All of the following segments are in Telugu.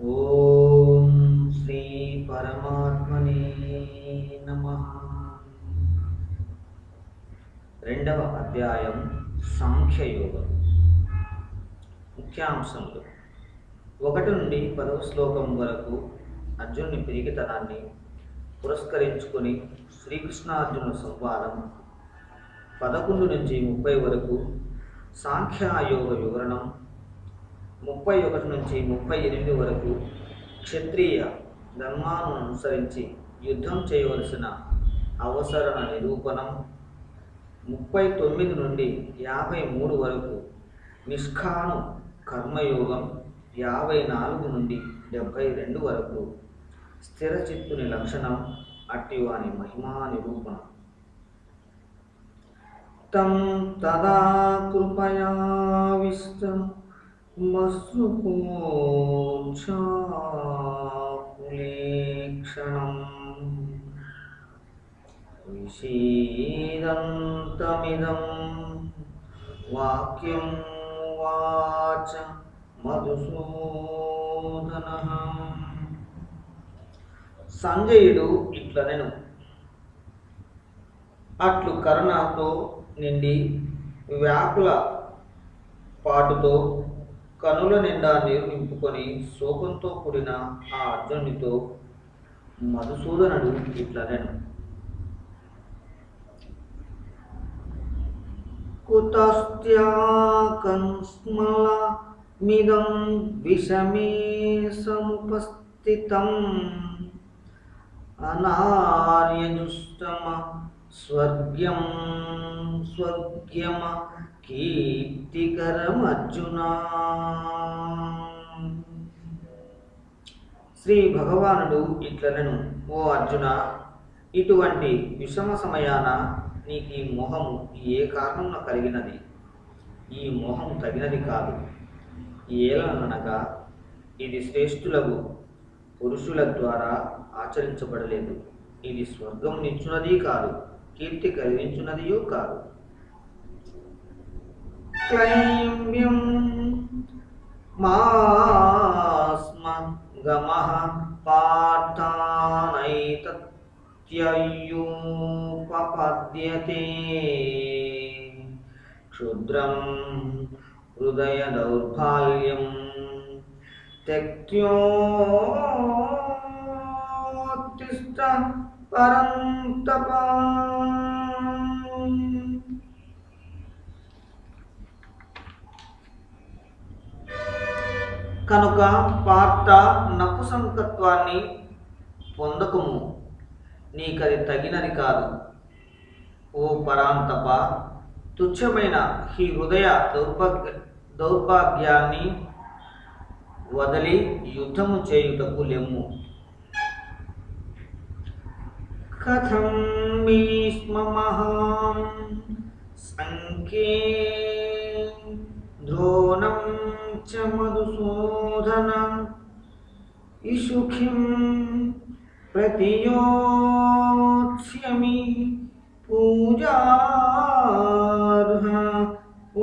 ఓం శ్రీ పరమాత్మనే నమః. రెండవ అధ్యాయం సాంఖ్యయోగం. ముఖ్యాంశములు 1 నుండి 10వ శ్లోకం వరకు అర్జునుని పిరికితనాన్ని పురస్కరించుకొని శ్రీకృష్ణార్జునుల సంవాదం. 11 నుంచి 30 వరకు సాంఖ్యయోగ వివరణం. 31 నుంచి 38 వరకు క్షత్రియ ధర్మాలను అనుసరించి యుద్ధం చేయవలసిన అవసరణ నిరూపణం. 39 నుండి 53 వరకు నిష్కాను కర్మయోగం. 54 నుండి 72 వరకు స్థిరచిత్తుని లక్షణం, అట్టివాని మహిమా నిరూపణం. తం తదా కృపయావిష్టం మశ్రుకోక్షాకులేక్షణం విషీదంతమిదం వాక్యం వాచ మధుసూదనః. సంజయుడు ఇట్లనెను. అట్లు కరుణతో నిండి వ్యాకుల పాటుతో కనుల నిండా నీరు నింపుకొని శోకంతో కూడిన ఆ అర్జునునితో మధుసూదనుడు ఇట్లనెను. కుతస్త్యాకస్మలమిదం విషమే సముపస్థితం అనార్యజుష్టమ స్వర్గ్యం స్వర్గ్యమ కీర్తికరమర్జునా. శ్రీ భగవానుడు ఇట్లనెను. ఓ అర్జున, ఇటువంటి విషమ సమయాన నీకు ఈ మోహము ఏ కారణమున కలిగినది? ఈ మోహము తగినది కాదు. ఏలననగా ఇది శ్రేష్ఠులకు పురుషుల ద్వారా ఆచరించబడలేదు. ఇది స్వర్గం నిచ్చున్నది కాదు, కీర్తి కలిగించున్నదియో కాదు. క్లైమ్యం మాస్మ గమః పార్థానైతత్యయుపపద్యతే క్షుద్రం హృదయ దౌర్భాగ్యం త్యక్త్యోత్తిష్ట పరంతప. కనుక పార్థ, నపుసంకత్వాన్ని పొందకుము, నీకది తగినది కాదు. ఓ పరాంతప, తుచ్చమైన ఈ హృదయ దౌర్భాగ్యాన్ని వదలి యుద్ధము చేయుటకు లెమ్ము. కథం భీష్మమహం సంఖ్యే ద్రోణం చ మధుసూదన ఇషుఖిం ప్రతియోత్స్యమి పూజార్హ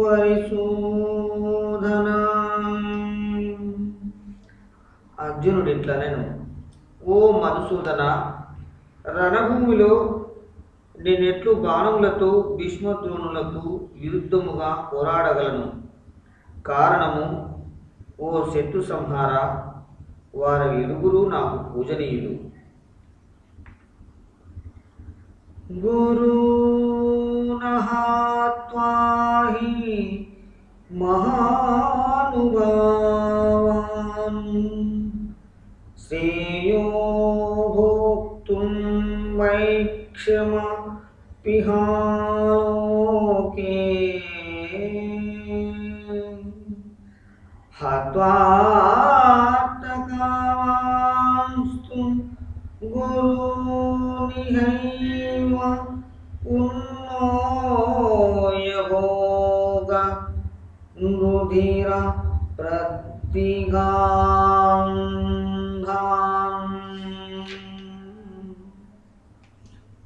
వరిసూదన. అర్జునుడు ఇట్లనెను. ఓ మధుసూదన, రణభూమిలో నేనెట్లు బాణములతో భీష్మద్రోణులకు విరుద్ధముగా పోరాడగలను? కారణము, ఓ శత్రు సంహార, వారి ఇరుగురు నాకు పూజనీయులు. గురూనహాత్వాహి మహానుభావాన్ శ్రేయో భోక్తుం వైక్షమ పిహాలోకే హత్వార్తకాంస్తు గురూనిహైవ ఉన్నోయభోగ రుధిర ప్రతిగాంధాన్.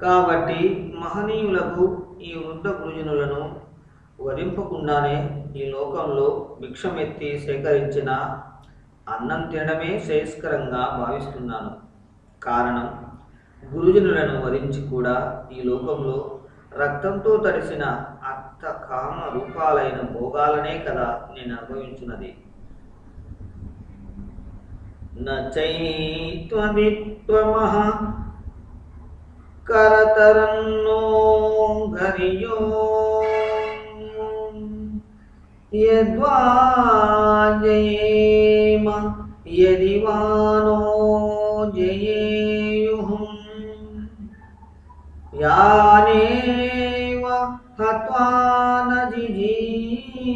కాబట్టి మహనీయులకు ఈ వృద్ధ గురుజనులను వరింపకుండానే ఈ లోకంలో భిక్షమెత్తి సేకరించిన అన్నం తినడమే శ్రేయస్కరంగా భావిస్తున్నాను. కారణం, గురుజనులను వరించి కూడా ఈ లోకంలో రక్తంతో తడిసిన అర్థ కామ రూపాలైన భోగాలనే కదా నేను అనుభవించున్నది. నచైత్వదిత్వమః కరతరన్నో ఘరియో యద్వా జయేమ యది వానో జయేయుః యానేవ హత్వా న జిజీవిషా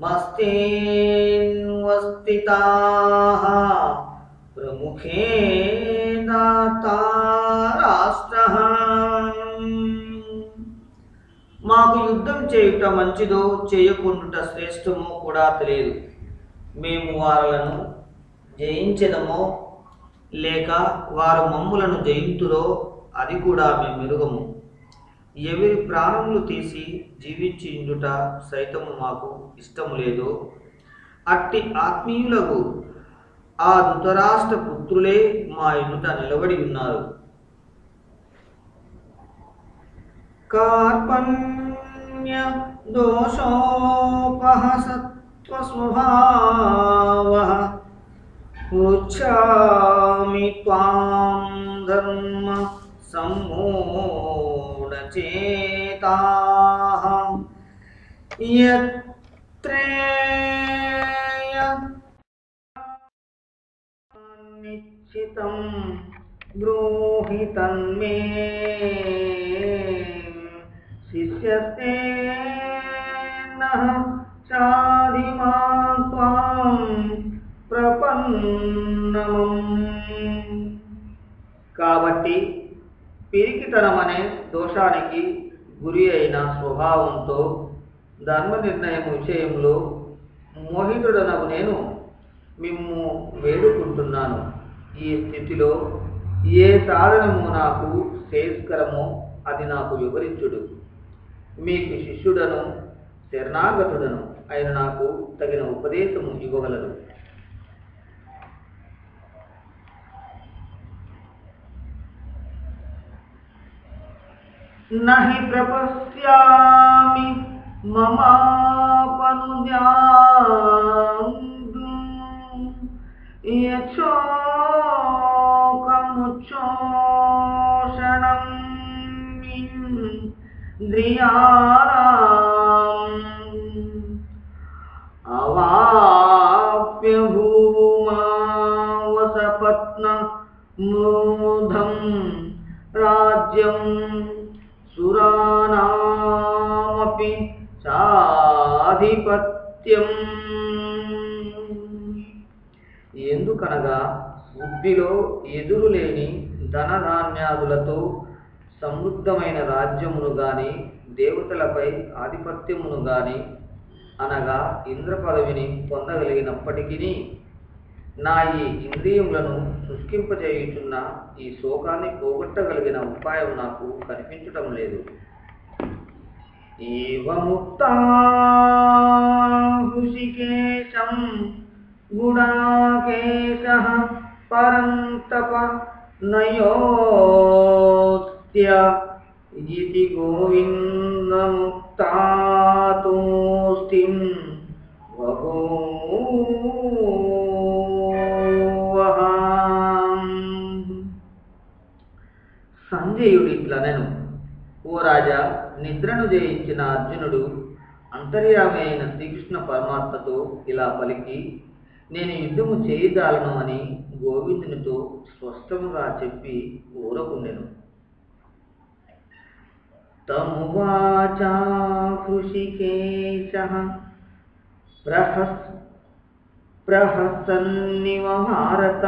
మస్తేన్వస్థితాః ప్రముఖే దాతారాష్ట్రః. మాకు యుద్ధం చేయుట మంచిదో చేయకుండుట శ్రేష్టమో కూడా తెలియదు. మేము వారలను జయించెదమో లేక వారు మమ్ములను జయింతురో అది కూడా మేము మెరుగము. ఎవరి ప్రాణములు తీసి జీవించుట సైతము మాకు ఇష్టము లేదు. అట్టి ఆత్మీయులకు ఆ ధృతరాష్ట్ర పుత్రులే మా ఎదుట నిలబడి ఉన్నారు. కార్పణ్య దోషోపహసత్వస్వభావః పృచ్ఛామి త్వాం ధర్మ సమ్మూఢచేతాః యత్రేయ నిశ్చితం బ్రూహి తన్మే శిష్యస్తేనః చాధిమాం త్వాం ప్రపన్నమం. కాబట్టి పిరికితనమనే దోషానికి గురి అయిన స్వభావంతో ధర్మ నిర్ణయం విషయంలో మోహితుడనగు నేను మిమ్ము వేడుకుంటున్నాను. ఈ స్థితిలో ఏ సాధనము నాకు శ్రేయస్కరమో అది నాకు వివరించుడు. మీకు శిష్యుడను శరణాగతుడను అయిన నాకు తగిన ఉపదేశము ఇవ్వగలరు. నహి ప్రపశ్యామి మమాపనుద్యాందు యచ్చోకముచ్చోషణం ఇంద్రియాణాం అవాప్య భూమా వసపత్న మూఢం రాజ్యం సురానామపి సాధిపత్యం. ఎందుకనగా బుద్ధిలో ఎదురులేని ధనధాన్యాదులతో సమృద్ధమైన రాజ్యమును గాని దేవతలపై ఆధిపత్యమును గాని అనగా ఇంద్ర పదవిని పొందగలిగినప్పటికీ నా ఈ ఇంద్రియములను శుష్కింపజేయుచున్న ఈ శోకాన్ని పోగొట్టగలిగిన ఉపాయం నాకు కనిపించటం లేదు. ఏవముక్తా హృషికేశం గుడాకేశః పరంతప నయోత్య ఇతి గోవిందముక్తాతోస్తిం వహోవః. సంజయుడిట్లనెను, ఓ రాజా, నిద్రను జయించిన అర్జునుడు అంతర్యామి అయిన శ్రీకృష్ణ పరమాత్మతో ఇలా పలికి, నేను యుద్ధము చేయజాలను అని గోవిందునితో స్పష్టముగా చెప్పి ఊరకుండెను. తమువాచ హృషికేశః ప్రహసన్నివ భారత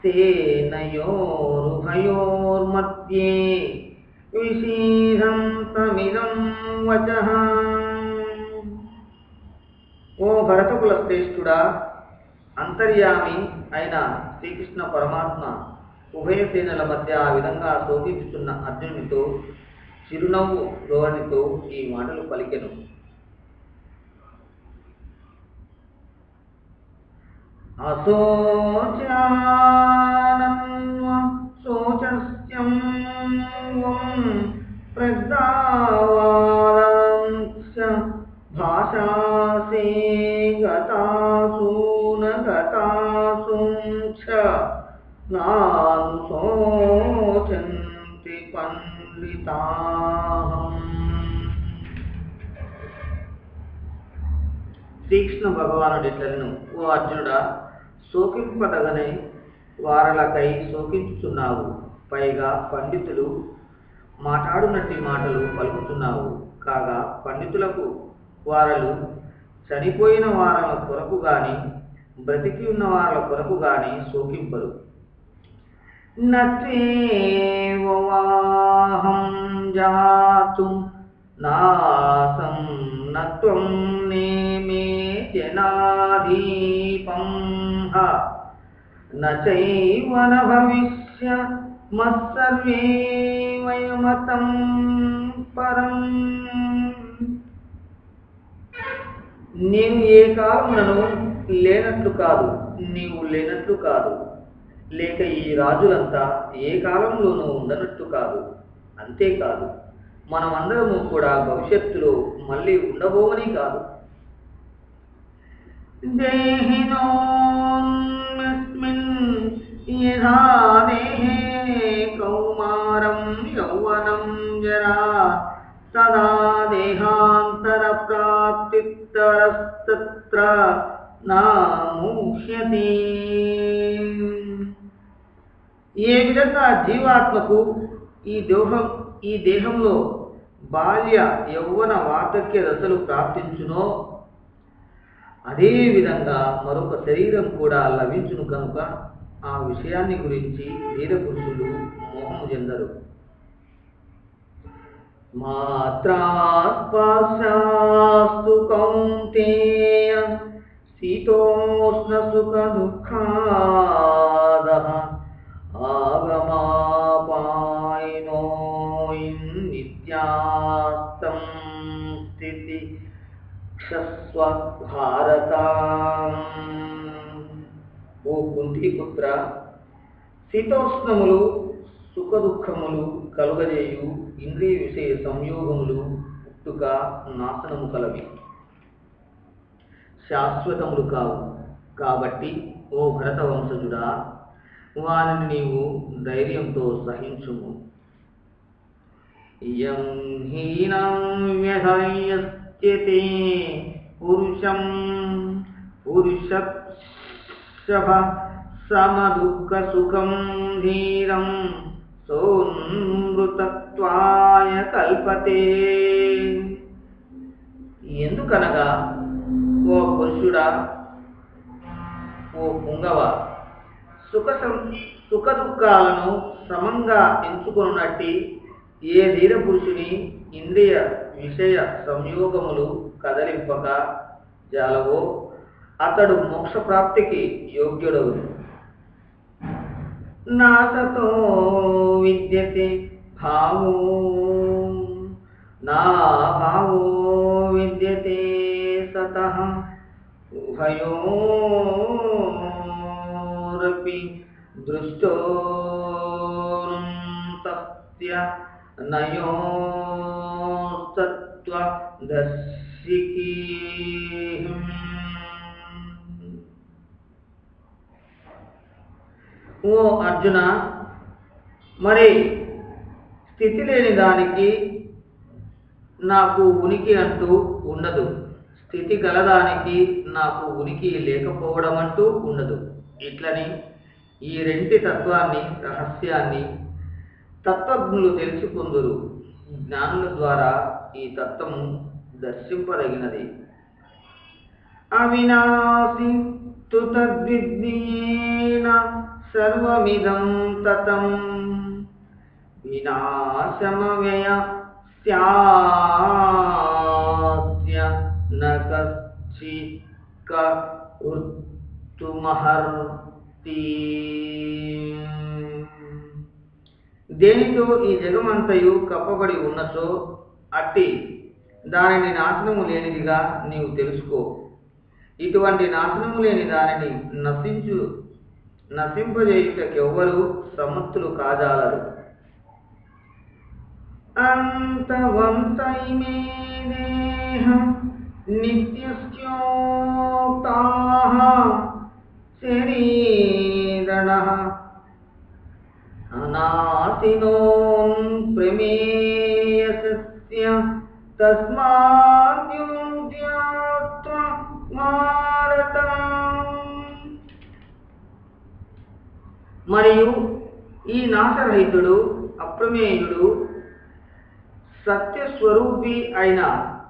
సేనయోరుభయోర్మధ్యే విషీదంతమిదం వచః. ఓ భరతకుల శ్రేష్ఠుడా, అంతర్యామి అయిన శ్రీకృష్ణ పరమాత్మ ఉభయ సేనల మధ్య ఆ విధంగా శోధిస్తున్న అర్జునునితో చిరునవ్వు ధోరణితో ఈ మాటలు పలికెను. అశోచానన్వ శోచస్యం ప్రజ్ఞావాదాంశ భాషాసే గతాసూన గతాసూంచ నాను శోచంతి పండితాహం. శ్రీకృష్ణ భగవానుడు ఇట్లను, ఓ అర్జునుడా, శోకింపదగనే వారలకై శోకించుచున్నావు. పైగా పండితులు మాట్లాడునట్టి మాటలు పలుకుతున్నావు. కాగా పండితులకు వారలు చనిపోయిన వారల కొరకు గాని బ్రతికి ఉన్న వారల కొరకు గాని శోకింపరు. నత్వేవాహం జాతుం నాసం నత్వం నేమే జనాధీపం నచైవ న భవిష్య మత్సర్వే వయమతం పరం. నేను ఏ కాలమునను లేనట్లు కాదు, నీవు లేనట్లు కాదు, లేక ఈ రాజులంతా ఏ కాలంలోనూ ఉండనట్టు కాదు. అంతేకాదు, మనమందరము కూడా భవిష్యత్తులో మళ్ళీ ఉండబోమని కాదు. దేహినోస్మిన్ యథా దేహే కౌమారం యౌవనం జరా తదా దేహాంతర ప్రాప్తిత్తరస్తత్ర నాముహ్యతి. ఏ విధంగా జీవాత్మకు ఈ దేహంలో బాల్య యౌవన వార్ధక్య దశలు ప్రాప్తించునో అదే విధంగా మరొక శరీరం కూడా లభించును. కనుక ఆ విషయాన్ని గురించి వేద పురుషులు మోహము చెందరు. మాత్రాస్పర్శాస్తు కౌంతేయ శీతోష్ణ సుఖ దుఃఖాదః ఆగమాపాయినో నిత్యాస్తం స్థితి క్షస్వ భారత. ఓ కుంతిపుత్ర, శీతోష్ణములు సుఖ దుఃఖములు కలుగజేయు ఇంద్రియ విషయ సంయోగములు పుట్టుక నాశనము కలవి, శాశ్వతములు కావు. కాబట్టి ఓ భరత వంశజుడా, వారిని నీవు ధైర్యంతో సహించుము. యం హీనం వ్యధయస్యతే పురుషం పురుషశభ సమదుఃఖ సుఖం ధీరం సోన్మృతత్వాయ కల్పతే. ఎందుకనగా ఓ పురుషుడా, ఓ పుంగవ, సుఖ దుఃఖాలను సమంగా ఎంచుకొనున్నట్టి ఏ ధీర పురుషుని ఇంద్రియ విషయ సంయోగములు కదలింపక జాలవో అతడు మోక్ష ప్రాప్తికి యోగ్యుడవును. నాసతో విద్యతే భావో నా భావో విద్యతే సతః ఉభయోరపి దృష్టోన్తస్య నయోస్తత్వ దర్శికీ. ఓ అర్జున, మరి స్థితి లేని దానికి నాకు ఉనికి అంటూ ఉండదు, స్థితి గలదానికి నాకు ఉనికి లేకపోవడం అంటూ ఉండదు. ఇట్లని ఈ రెంటి తత్వాన్ని, రహస్యాన్ని తత్వజ్ఞులు తెలుసుకుందురు. జ్ఞానుల ద్వారా ఈ తత్వము దర్శింపదగినది. అవినాశి తు తద్విజ్ఞేన సర్వమిదం తతం వినాశమవ్యయ స్యాస్య న కశ్చిత్ కర్తుమహర్తి. దేనితో ఈ జగమంతయు కప్పబడి ఉన్నచో అట్టి దానిని నాశనము లేనిదిగా నీవు తెలుసుకో. ఇటువంటి నాశనము లేని దానిని నశింపజేయుటకెవ్వరు సమర్థులు కాజాలరు. అంతవంతైమే దేహం నిత్యస్యోక్తాః శరీరణః అనాశినోం ప్రమేయస్య తస్మాద్యుజ్యాత్వా మారతం. మరియు ఈ నాశరహితుడు అప్రమేయుడు సత్యస్వరూపి అయిన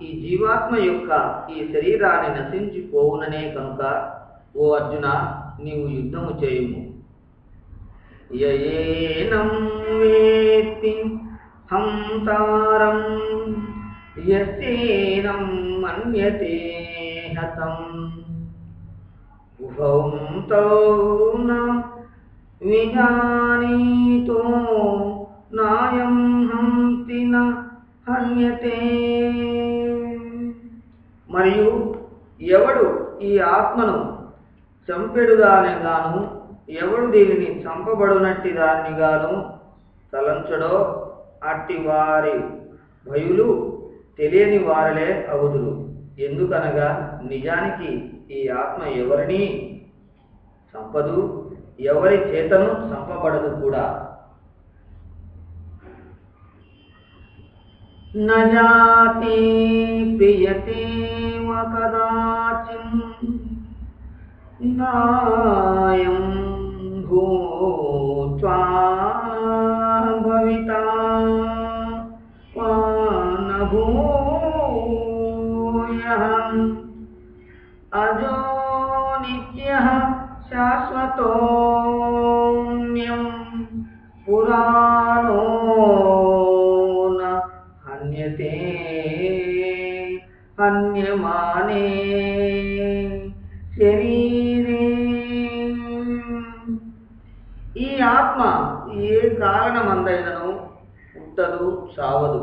ఈ జీవాత్మ యొక్క ఈ శరీరాన్ని నశించిపోవుననే కనుక ఓ అర్జున, నీవు యుద్ధము చేయుము. యయేనం వేత్తి హంతారం యస్యేనం మన్యతే హతం ఉభౌ తౌ న విజానీతో నాయం హంతి న హన్యతే. మరియు ఎవడు ఈ ఆత్మను చంపెడుదానిగాను ఎవడు దీనిని చంపబడునట్టి దానిగాను తలంచడో అట్టి వారి భయులు తెలియని వారలే అవుదురు. ఎందుకనగా నిజానికి ఈ ఆత్మ ఎవరిని చంపదు, ఎవరి చేతను చంపబడదు కూడా. నజాతి ప్రియతే కదాచిన్ నాయం భూత్వా భవితా వా న భూయః అజో నిత్యః శాశ్వతోమ్యం పురాణో న హన్యతే హన్యమానే శరీరే. ఈ ఆత్మ ఏ కారణమందైనను పుట్టదు, చావదు,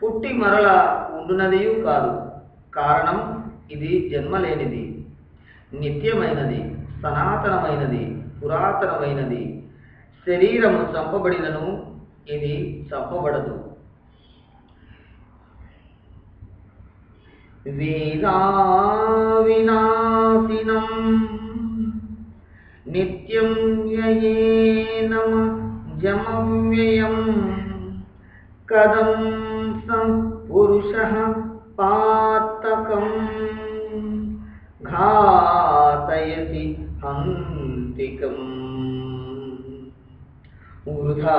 పుట్టి మరల ఉండునదియు కాదు. కారణం, ఇది జన్మలేనిది, నిత్యమైనది, సనాతనమైనది, పురాతనమైనది. శరీరము చంపబడినను ఇది చంపబడదు. వేదావినాశినం నిత్యం యయేనమ జమవ్యయం కదం స పురుషః పాతకం ఘాతయతి హంతికం. వృధా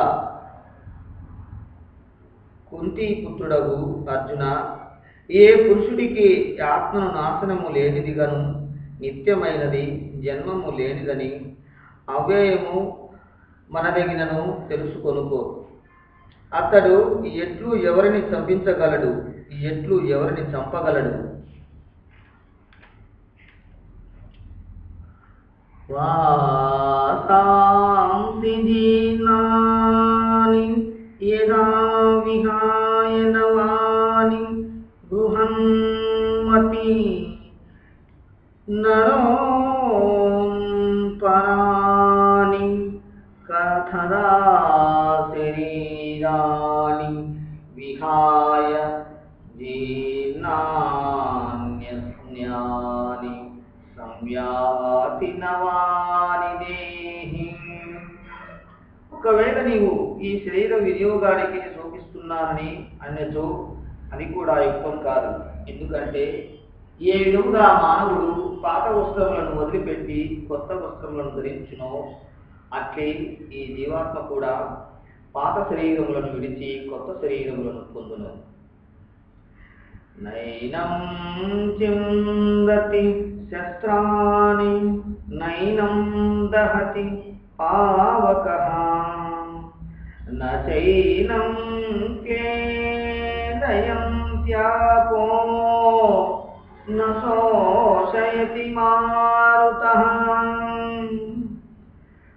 కుంతీపుత్రుడగు అర్జున, ఏ పురుషుడికి ఆత్మను నాశనము లేనిదిగాను నిత్యమైనది, జన్మము లేనిదని అవ్యయము మనదగినను తెలుసుకొనుకో. అతడు ఎట్లు ఎవరిని చంపించగలడు, ఎట్లు ఎవరిని చంపగలడు? వాసాంసి జీర్ణాని యదా విహాయ నవాని బృహన్మతి నరోపరాని కథదా శరీరాని విహాయ జీర్ణాన్యస్యాని సంయాతి నవాని దేహి. ఒకవేళ నీవు ఈ శరీర వినియోగానికి శోకిస్తున్నానని అన్నచో అది కూడా యుక్తం కాదు. ఎందుకంటే ఏ విధంగా మానవుడు పాత వస్త్రములను వదిలిపెట్టి కొత్త వస్త్రములను ధరించునో అట్లే ఈ జీవాత్మ కూడా పాత శరీరములను విడిచి కొత్త శరీరములను పొందును. నైనం చిందతి శస్త్రాని నైనం దహతి పావకః నైనం కేదయంత్యాపో న శోషయతి మారుతః.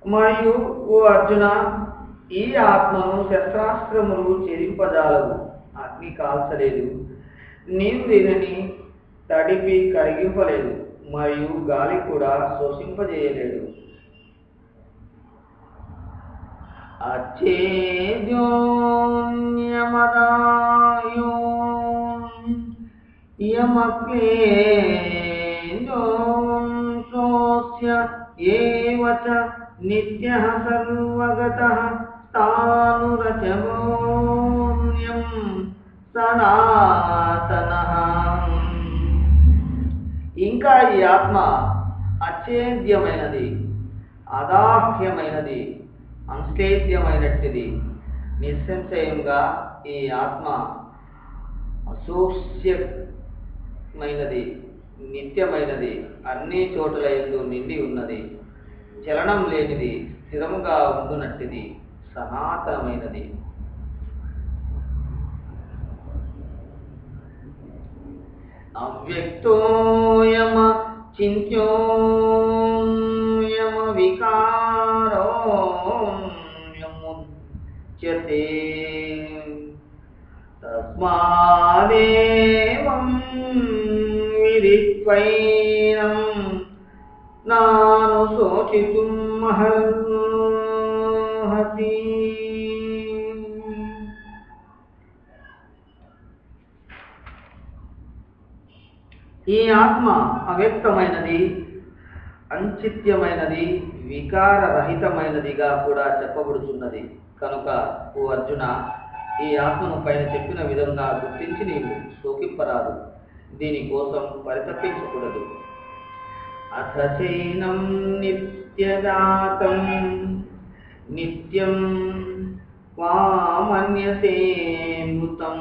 మరియు ఓ అర్జున, ఈ ఆత్మను శస్త్రాస్త్రములు ఛేదింపజాలవు, అగ్ని కాల్చలేదు, నీవు దీనిని తడిపి కరిగింపలేదు, మరియు గాలి కూడా శోషింపజేయలేడు. అచ్చేద్యోన్యమదాయో యమక్లేశోస్య ఏవ చ నిత్యః సర్వగతః తానురచమోన్యం సనాతనః. ఇంకా ఈ ఆత్మ అచ్ఛేద్యమైనది, అదాహ్యమైనది, అంశ్లేద్యమైనట్టిది. నిస్సంశయంగా ఈ ఆత్మ అసూక్ష్యమైనది, నిత్యమైనది, అన్ని చోట్ల యందు నిండి ఉన్నది, చలనం లేనిది, స్థిరముగా ఉండునట్టిది, సనాతనమైనది. అవ్యక్తోయమ చింత్యోయమ వికారోయముచ్యతే తస్మాదేవం విదిత్వైనం నానుశోచితుం మహర్హసి. ఈ ఆత్మ అవ్యక్తమైనది, అంచిత్యమైనది, వికారరహితమైనదిగా కూడా చెప్పబడుతున్నది. కనుక ఓ అర్జున, ఈ ఆత్మను పైన చెప్పిన విధంగా గుర్తించి నీవు శోకింపరాదు, దీనికోసం పరితపించకూడదు. అథ చైనం నిత్యజాతం నిత్యం వామన్యతే మృతం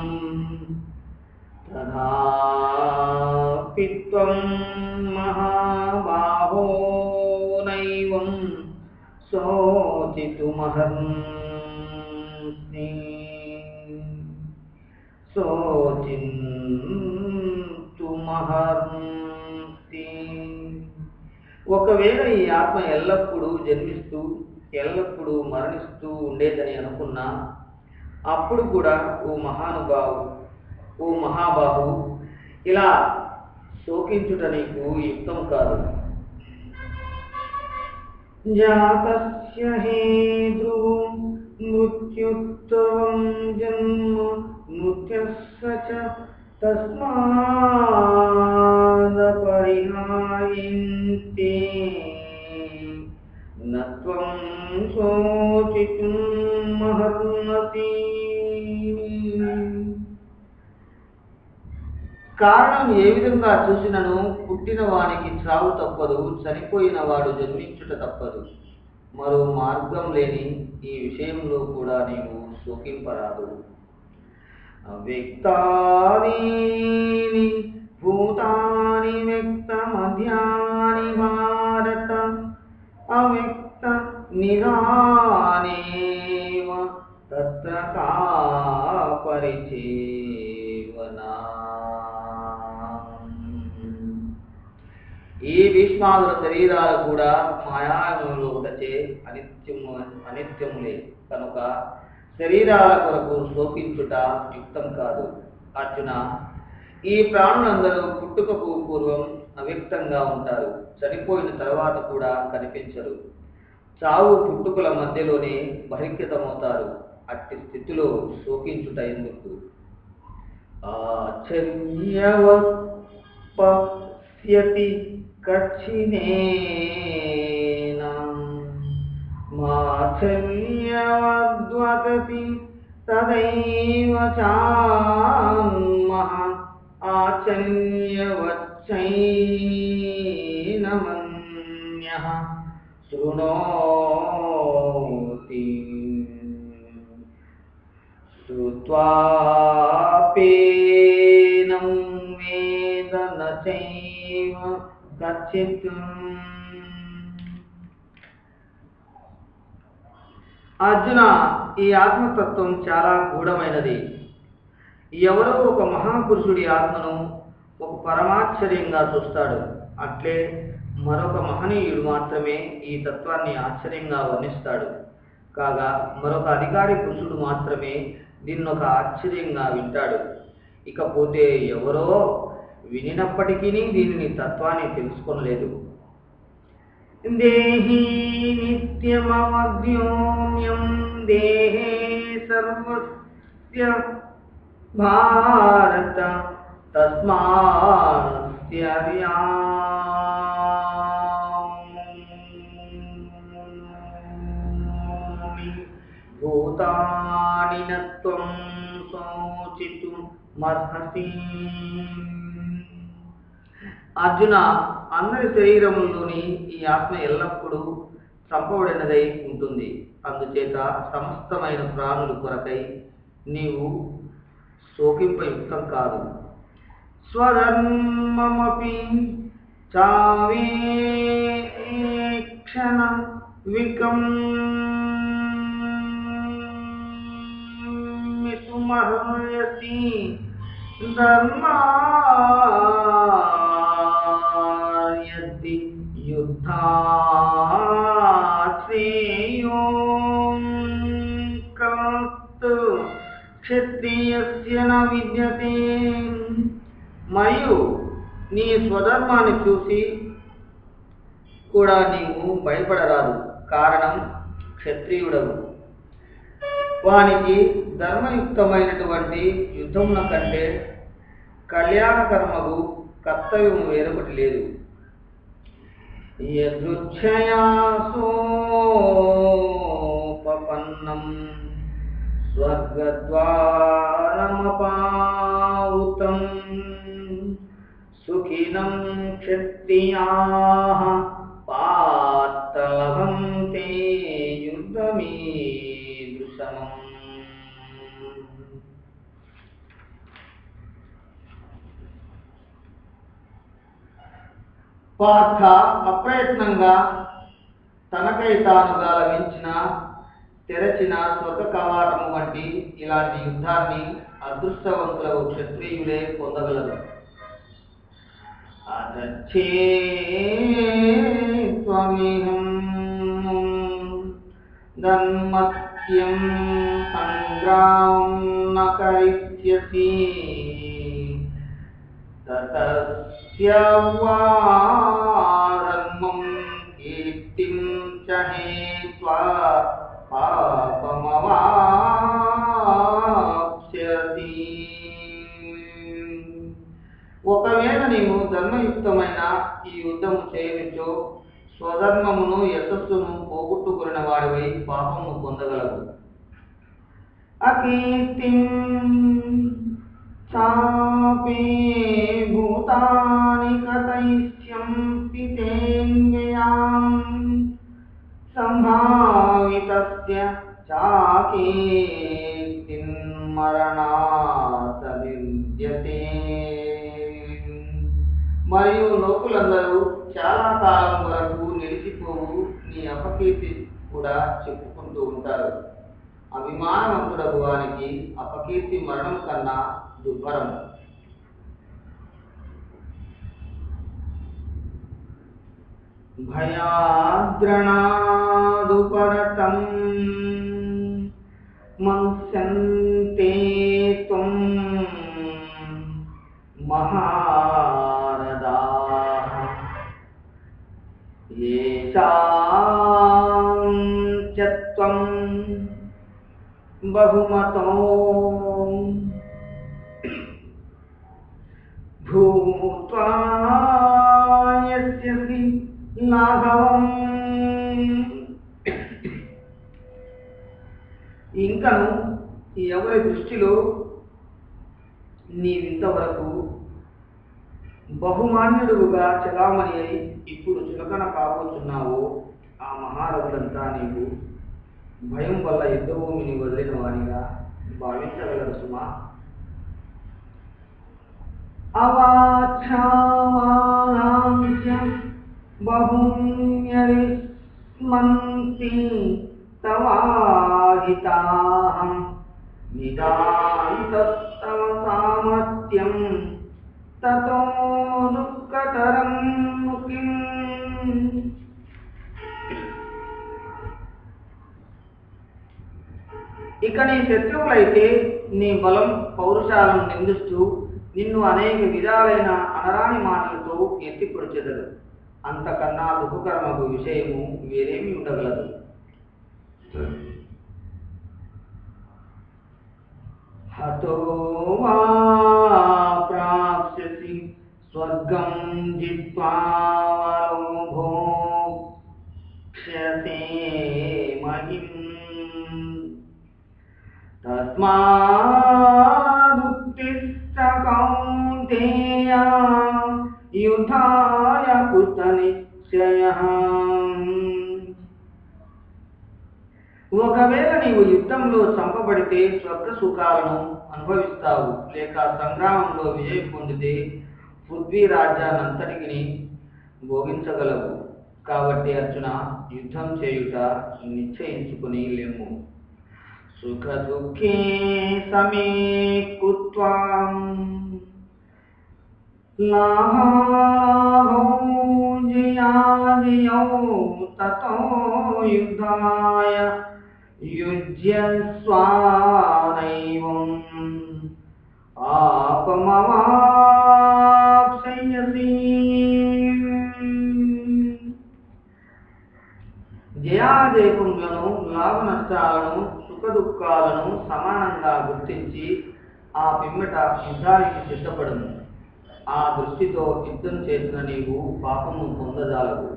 తథాపి త్వం మహాబాహో నైవం శోచితుమర్హసి. ఒకవేళ ఈ ఆత్మ ఎల్లప్పుడూ జన్మిస్తూ ఎల్లప్పుడూ మరణిస్తూ ఉండేదని అనుకున్నా, అప్పుడు కూడా ఓ మహాబాహు, ఇలా శోకించుట నీకు యుక్తం కాదు. జాతస్య హే ధ్రువం మృత్యుత్వం జన్మ మృత్యస్య చ తస్మాదపరిహాయింతే నత్వం శోచితుం మహర్హసి. కారణం ఏ విధంగా చూసినను పుట్టిన వానికి చావు తప్పదు, చనిపోయిన వాడు జన్మించుట తప్పదు. మరో మార్గం లేని ఈ విషయంలో కూడా నీవు శోకింపరాదు. అవ్యక్తాని భూతాని వ్యక్త మధ్యాని భారత అవ్యక్త నిరానేవ తత్ర కా పరిచేవనా. ఈ భీష్మాదుల శరీరాలు కూడా మాయాములు ఒకటచే అనిత్యములే. కనుక శరీరాల కొరకు శోకించుట యుక్తం కాదు. అర్జున, ఈ ప్రాణులందరూ పుట్టుకకు పూర్వం అవ్యక్తంగా ఉంటారు, చనిపోయిన తర్వాత కూడా కనిపించరు. చావు పుట్టుకల మధ్యలోనే బహిర్గతమవుతారు. అట్టి స్థితిలో శోకించుట ఎందుకు? ఆచర్యవపశ్యతి కచ్చినేన మాచర్యవద్వదతి తదైవ చాన్మః ఆచర్యవచ్చైనమన్యః శృణోతి. శ్రుత్వాపేనం వేద న చైవ కచ్చిత్. అర్జున, ఈ ఆత్మతత్వం చాలా గూఢమైనది. ఎవరో ఒక మహాపురుషుడి ఆత్మను ఒక పరమాశ్చర్యంగా చూస్తాడు. అట్లే మరొక మహనీయుడు మాత్రమే ఈ తత్వాన్ని ఆశ్చర్యంగా వర్ణిస్తాడు. కాగా మరొక అధికారి పురుషుడు మాత్రమే దీన్నొక ఆశ్చర్యంగా వింటాడు. ఇకపోతే ఎవరో వినినప్పటికీ దీనిని తత్వాన్ని తెలుసుకొనలేదు. దేహి నిత్యమవద్యోమ్యం దేహే సర్వస్య భారత తస్మాస్య భూతాని నత్వం శోచితుమర్హసి. అర్జున, అందరి శరీరములోని ఈ ఆత్మ ఎల్లప్పుడూ చంపబడినదై ఉంటుంది. అందుచేత సమస్తమైన ప్రాణులు కొరకై నీవు శోకింపయుక్తం కాదు. స్వధర్మమపి చావేక్షణ వికమ్మితుమర్హసి ధర్మాయద్ధి యుద్ధాత్ శ్రేయో కర్తు క్షత్రియస్య న విద్యతే. మరియు నీ స్వధర్మాన్ని చూసి కూడా నీవు భయపడరాదు. కారణం క్షత్రియుడవు. వానికి ధర్మయుక్తమైనటువంటి యుద్ధమున కంటే కళ్యాణకర్మకు కర్తవ్యం వేరొకటి లేదు. యదృచ్ఛయా సోపపన్నం స్వర్గద్వారమపావృతం సుఖినం క్షత్రియాః పార్థ లభంతే యుద్ధమీదృశమం. పార్థ అప్రయత్నంగా తనకై తానుగా లభించిన తెరచిన స్వర్గ కవాటము వంటి ఇలాంటి యుద్ధాన్ని అదృష్టవంతులకు క్షత్రియులే పొందగలరు. అదచ్చేత్వమిహం ధర్మత్యం సంగ్రామం న కరిష్యసి తతస్య వా ధర్మం కీర్తిం చ హేత్వా పాపమవాప్స్యతి. ఒకవేళ నీవు ధర్మయుక్తమైన ఈ యుద్ధము చేయనిచో స్వధర్మమును యశస్సును పోగొట్టుకున్న వాడివై పాపము పొందగలవు. అకీర్తిం చాపి భూతాని కథయిష్యంతి తేన్యయాం సంభావితస్య చాకీర్తిం మరణాత్ విద్యతే. మరియు లోకులందరూ చాలా కాలం వరకు నిలిచిపోవు నీ అపకీర్తి కూడా చెప్పుకుంటూ ఉంటారు. అభిమానవంతుడకు వానికి అపకీర్తి మరణం కన్నా దుర్భరం. భయాద్రణాదుపరతం మంస్యంతే త్వం మహారథాః యేషాం చ త్వం బహుమతో భూత్వా యస్యసి లాఘవం. ఇంకను ఎవరి దృష్టిలో నీవింతవరకు బహుమాన్యుడుగా చలామణి అయి ఇప్పుడు చులకన కాబోతున్నావో ఆ మహారథులంతా నీవు భయం వల్ల యుద్ధభూమిని వదిలిన వారిగా భావించగలరు సుమా. అవాచ్ఛావానాంచ బహూన్యరిస్మంతి తవాహితాహం నిదాంతస్తవ సామర్థ్యం తతో దుఃఖతరం ముఖిం. ఇక నీ శత్రువులైతే నీ బలం పౌరుషాలను నిందిస్తూ నిన్ను అనేక విధాలైన అనరాని మాటలతో ఎత్తిపొడిచెదరు. అంతకన్నా దుఃఖకరమగు విషయము వేరేమి ఉండగలదు. హతో వా ప్రాప్స్యసి స్వర్గం జిత్వా లోభోక్ష్యసే మహిం తస్మాదుత్తిష్ఠ కౌంతేయ యుద్ధాయ కృత నిశ్చయః. ఒకవేళ నీవు యుద్ధంలో చంపబడితే స్వర్గ సుఖాలను అనుభవిస్తావు, లేక సంగ్రామంలో విజయం పొందితే పృథ్వీ రాజ్యాన్నంతటికి భోగించగలవు. కాబట్టి అర్జున, యుద్ధం చేయుట నిశ్చయించుకుని లేము. సుఖ దుఃఖే సమే కృత్వా లాభో జయాజయౌ తతో యుద్ధాయ యుజ్యస్వానైవం ఆపమవాప్స్యసి. జయాజయములను, లాభ నష్టాలను, సుఖ దుఃఖాలను సమానంగా గుర్తించి ఆ పిమ్మట యుద్ధానికి సిద్ధపడును. ఆ దృష్టితో యుద్ధం చేసిన నీవు పాపము పొందజాలవు.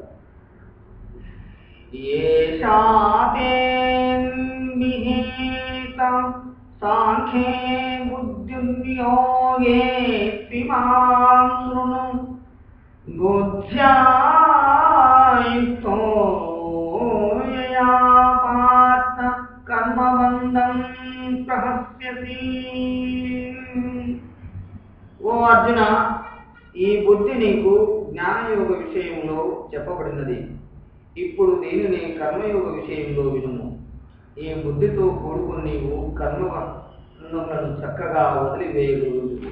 సాంఖ్యే బుద్ధియోగే త్రిమాం శృణు బుద్ధ్యాయుక్తో యయా పార్థ కర్మబంధం ప్రహస్యసి. ఓ అర్జున, ఈ బుద్ధి నీకు జ్ఞానయోగ విషయంలో చెప్పబడినది. ఇప్పుడు దీనిని కర్మయోగ విషయంలో వినుము. ఈ బుద్ధితో కూడుకుని నీవు కర్మలను చక్కగా వదిలివేయగలుగుతావు.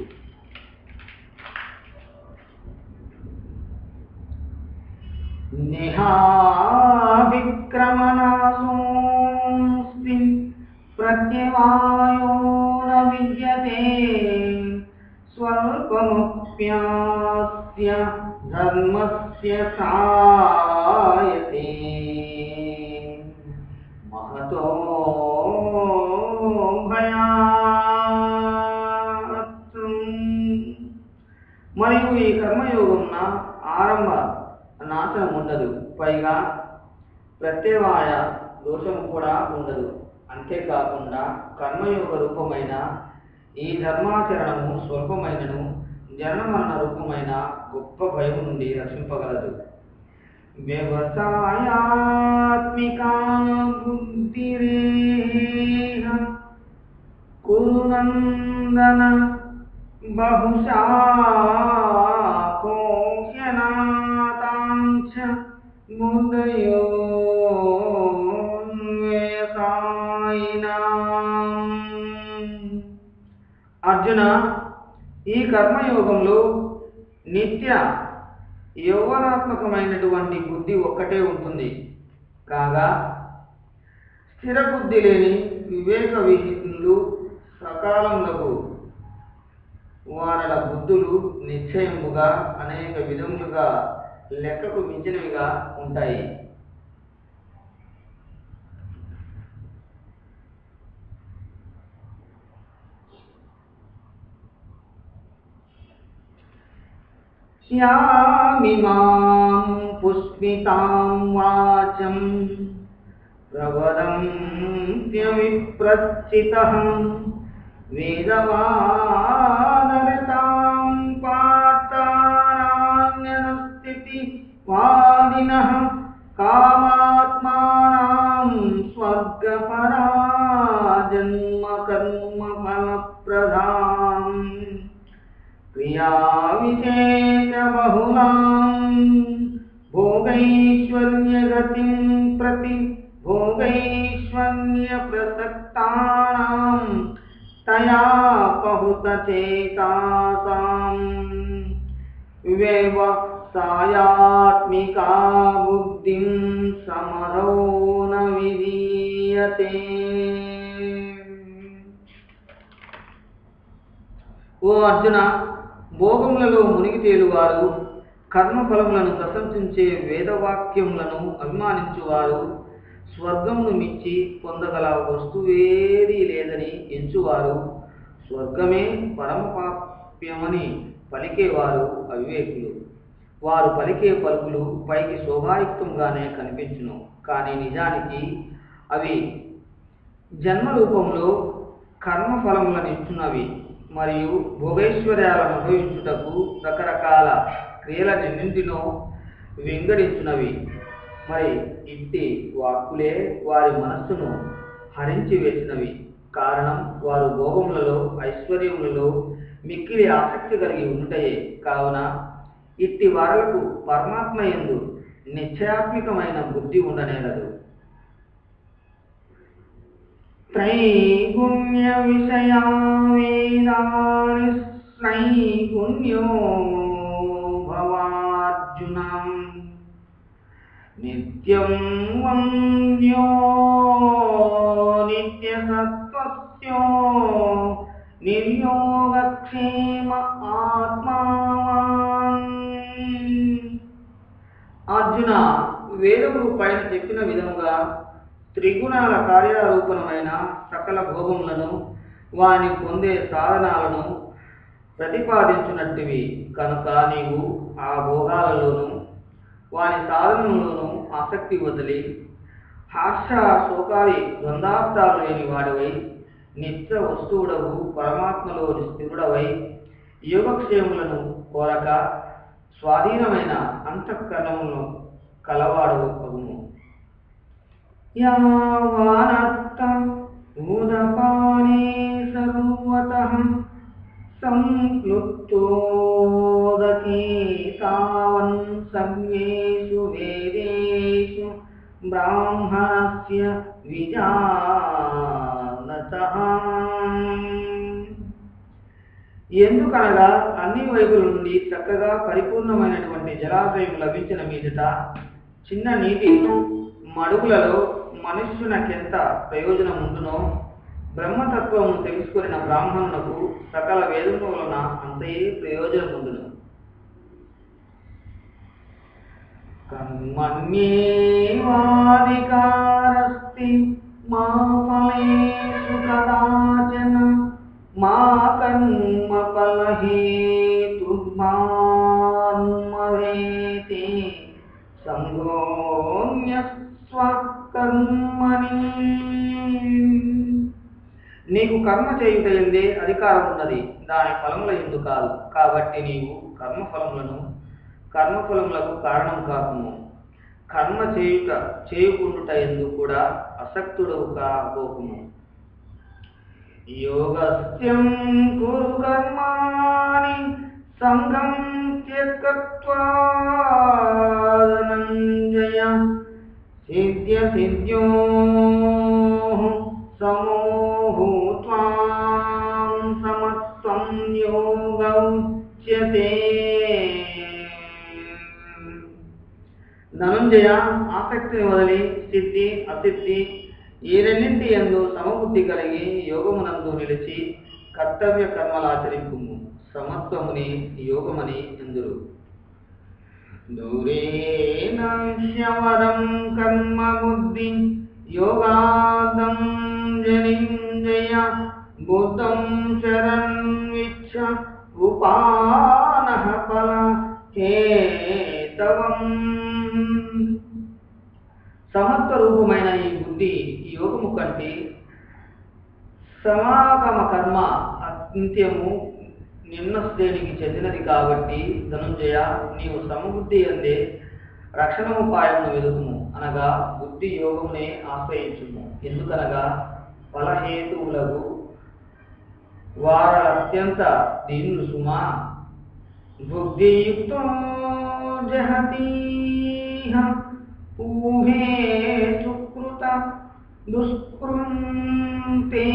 నిహావిక్రమణాసోస్తి ప్రత్యవాయో న విద్యతే స్వల్పమప్యాస్య ధర్మస్య త్రాయతే మహతో భయాత్. మరియు ఈ కర్మయోగంన ఆరంభ నాశనం ఉండదు, పైగా ప్రత్యవాయ దోషము కూడా ఉండదు. అంతేకాకుండా కర్మయోగ రూపమైన ఈ ధర్మాచరణము స్వల్పమైనను జనమరణ రూపమైన గొప్ప భయం నుండి రక్షింపగలదు. వ్యవసాయాత్మికా బుద్ధిరేహ కురునందన బహుశా కోహ్యనాతాంచ ముదయో అర్జున, ఈ కర్మయోగంలో నిత్య యౌవనాత్మకమైనటువంటి బుద్ధి ఒక్కటే ఉంటుంది. కాగా స్థిర బుద్ధి లేని వివేక విహీనులు సకాలములకు వారల బుద్ధులు నిశ్చయముగా అనేక విధములుగా లెక్కకు మించినవిగా ఉంటాయి. యామిమాం పుష్పితాం వాచం ప్రవదంత్యవిప్రచితః వేదవాదరతాం పార్థానాన్యనస్థితి వాదినః కామాత్మానాం స్వర్గపరా జన్మ కర్మ ఫలప్రదాం క్రియా విశేష బహుళాం భోగైశ్వర్యగతిం ప్రతి భోగైశ్వర్య ప్రసక్తానాం తయా పహుత చేతాసాం వ్యవసాయాత్మికా బుద్ధిం సమరో న విధీయతే. ఓ అర్జున, భోగములలో మునిగి తేలువారు, కర్మఫలములను ప్రశంసించే వేదవాక్యములను అభిమానించువారు, స్వర్గమును మించి పొందగల వస్తువేదీ లేదని ఎంచువారు, స్వర్గమే పరమపాప్యమని పలికేవారు అవివేకులు. వారు పలికే పలుకులు పైకి శోభాయుక్తంగానే కనిపించును, కానీ నిజానికి అవి జన్మరూపంలో కర్మఫలములనిచ్చున్నవి మరియు భోగైశ్వర్యాలను అనుభవించుటకు రకరకాల క్రియలన్నింటినో వెంగడించున్నవి. మరి ఇట్టి వాక్కులే వారి మనస్సును హరించి వేసినవి. కారణం, వారు భోగములలో ఐశ్వర్యములలో మిక్కిలి ఆసక్తి కలిగి ఉంటయే. కావున ఇట్టి వారలకు పరమాత్మ యందు నిశ్చయాత్మికమైన బుద్ధి ఉండనేరదు. త్రైగుణ్య విషయా వేదాని త్రైగుణ్యో భవార్జునం నిత్యం వంద్యో నిత్యసత్వస్యో నిర్యోగక్షేమ ఆత్మావాన్. అర్జున, వేదములు పైన చెప్పిన విధముగా త్రిగుణాల కార్యారూపణమైన సకల భోగములను వాని పొందే సాధనాలను ప్రతిపాదించున్నట్టువి కనుక నీవు ఆ భోగాలలోనూ వాని సాధనలోనూ ఆసక్తి వదిలి హర్ష శోకాది ద్వందార్థాలు లేని వాడివై నిత్య వస్తువుడవు పరమాత్మలోని స్థిరుడవై యోగక్షేములను కోరక స్వాధీనమైన అంతఃకరణములను కలవాడు అగుము. యావానత్త ఉదపానే సర్వతః సంప్లుప్తోదకే తావన్ సర్వేషు వేదేషు బ్రాహ్మణస్య విజానతః. ఎందుకనగా అన్ని వైపుల నుండి చక్కగా పరిపూర్ణమైనటువంటి జలాశయం లభించిన మీదట చిన్న నీటి మడుగులలో మనుష్యునకెంత ప్రయోజనం ఉండునో బ్రహ్మతత్వమును తెలుసుకున్న బ్రాహ్మణునకు సకల వేదముల వలన అంతయే ప్రయోజనం ఉండును. కర్మణ్యేవాధికారస్తి మా ఫలేషు కదాచన మా కర్మ ఫలహేతుర్మాన్మవేతి సంగోన్యస్వకర్మణి. నీకు కర్మ చేయుట ఎందే అధికారం ఉన్నది, దాని ఫలముల ఎందు కాదు. కాబట్టి నీవు కర్మఫలములకు కారణం కాకుము. కర్మ చేయుకుండుట ఎందు కూడా అసక్తుడవు కాబోకుము. యోగస్యం కురు కర్మాణి సంగం త్యక్త్వా ధనంజయ సిద్ధ్య సిద్ధ్యో సమోహూత్వా సమత్వం యోగౌచ్యతే. ధనంజయ, ఆసక్తిని వదిలి సిద్ధి అసిద్ధి ఈ రెండింటి యందు సమబుద్ధి కలిగి యోగమునందు నిలిచి కర్తవ్య కర్మలాచరింపుము. సమత్వముని యోగమని ఎందురు. దూరేణవరం కర్మ బుద్ధి యోగాదం జనింజయ బుద్ధం శరణ్విచ్చ ఉపానః ఫల హేతవం. సమత్వ రూపమైన ఈ బుద్ధి ఈ యోగము కంటే సమాగమ కర్మ అంత్యము నిమ్న శ్రేణికి చెందినది. కాబట్టి ధనుంజయ, నీవు సమబుద్ధి అందే రక్షణోపాయమును వెదుకుము, అనగా బుద్ధి యోగమునే ఆశ్రయించుము. ఎందుకనగా ఫలహేతువులకు వారత్యంత దీనులు సుమా. బుద్ధియుక్తో జహతీహ ఊహే సుకృత దుష్కృంతే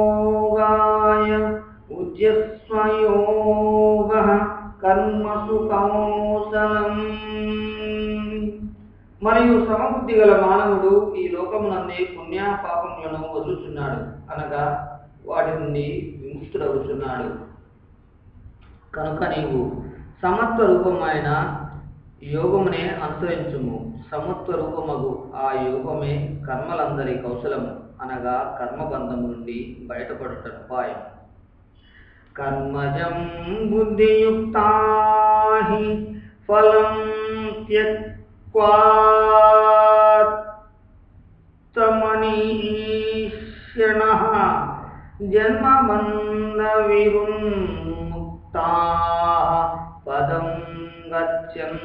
తస్మాద్యోగాయ ఉజ్యస్వయోగః కర్మసు కౌశలం. మరియు సమబుద్ధి గల మానవుడు ఈ లోకమునందే పుణ్య పాపములను వదులుచున్నాడు, అనగా వాటి నుండి విముక్తుడవుతున్నాడు. కనుక నీవు సమత్వ రూపమైన యోగమునే అనుసరించుము. సమత్వ రూపమగు ఆ యోగమే కర్మలందరి కౌశలము, అనగా కర్మబంధము నుండి బయటపడుట ఉపాయం. కర్మజం బుద్ధియుక్తా హి ఫలం త్యక్త్వాత్మనీషిణః జన్మబంధ విముక్తాః పదం గచ్చంత్యనామయం.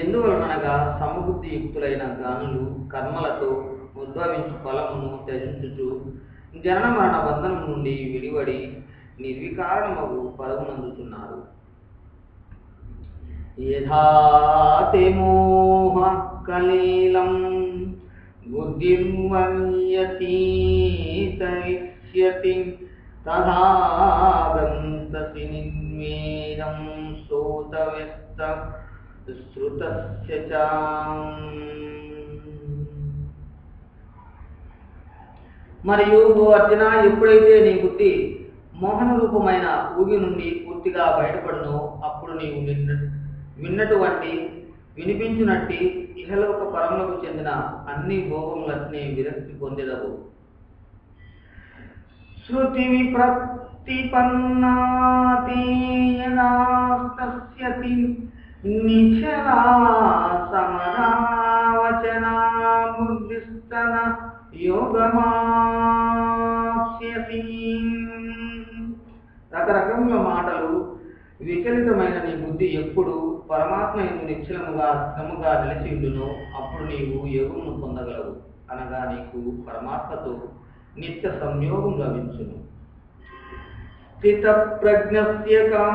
ఎందువలనగా సమబుద్ధి యుక్తులైన జ్ఞానులు కర్మలతో ఉద్భవించు ఫలమును త్యజించుచు జనన మరణ బంధనం నుండి విడివడి నిర్వికారణమగు పదమునందుతున్నారు. యథా తే మోహ కలీలం బుద్ధిర్మన్యతీతరిష్యతి తథా గంతసి నిర్వేదం శ్రోతవ్యస్త శ్రుతస్య చ. మరియు ఓ అర్జున, ఎప్పుడైతే నీ బుద్ధి మోహన రూపమైన ఊగి నుండి పూర్తిగా బయటపడునో అప్పుడు నీవు విన్నటువంటి వినిపించునట్టి ఇహలోక పరములకు చెందిన అన్ని భోగములన్నీ విరక్తి పొందెదవు. శృతి విప్రతిపన్నాతి యదాస్తస్యతి నిచలా సమరావచనా బుద్ధిస్తన యోగమాప్స్యసి. రకరకముల మాటలు విచలితమైన నీ బుద్ధి ఎప్పుడు పరమాత్మ యందు నిశ్చలముగా స్థిరముగా నిలిచి ఉండునో అప్పుడు నీవు యోగమును పొందగలవు, అనగా నీకు పరమాత్మతో నిత్య సంయోగం లభించును. స్థిత ప్రజ్ఞస్య కా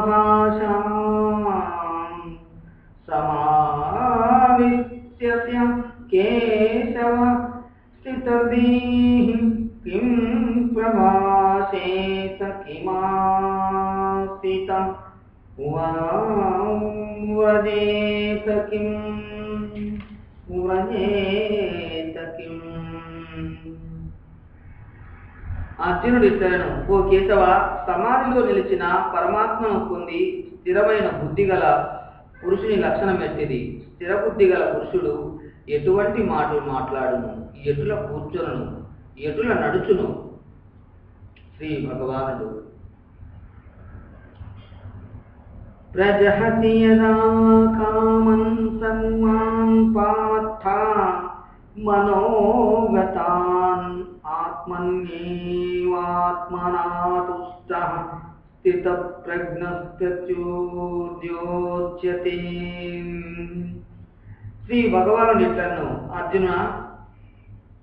భాషా సమావిశ్యస్య కేశవ స్థితదీః కిం ప్రభాషేత కిమాస్థిత వదేత కిం వ్రజేత కిం. అర్జునుడు ఇట్లనెను, ఓ కేశవ, సమాధిలో నిలిచిన పరమాత్మను పొంది స్థిరమైన బుద్ధి గల పురుషుని లక్షణం ఎట్టిది? స్థిర బుద్ధి గల పురుషుడు ఎటువంటి మాటలు మాట్లాడును, ఎటుల కూర్చొనును, ఎటుల నడుచును? శ్రీ భగవానుడు ప్రజహతి యదా కామన్ సర్వాన్ పార్థ మనోగతాన్ ఆత్మన్యేవాత్మనా తుష్టః స్థిత ప్రజ్ఞస్తచ్యోద్యోచ్యతే. శ్రీ భగవానుడు ఇట్లను, అర్జున,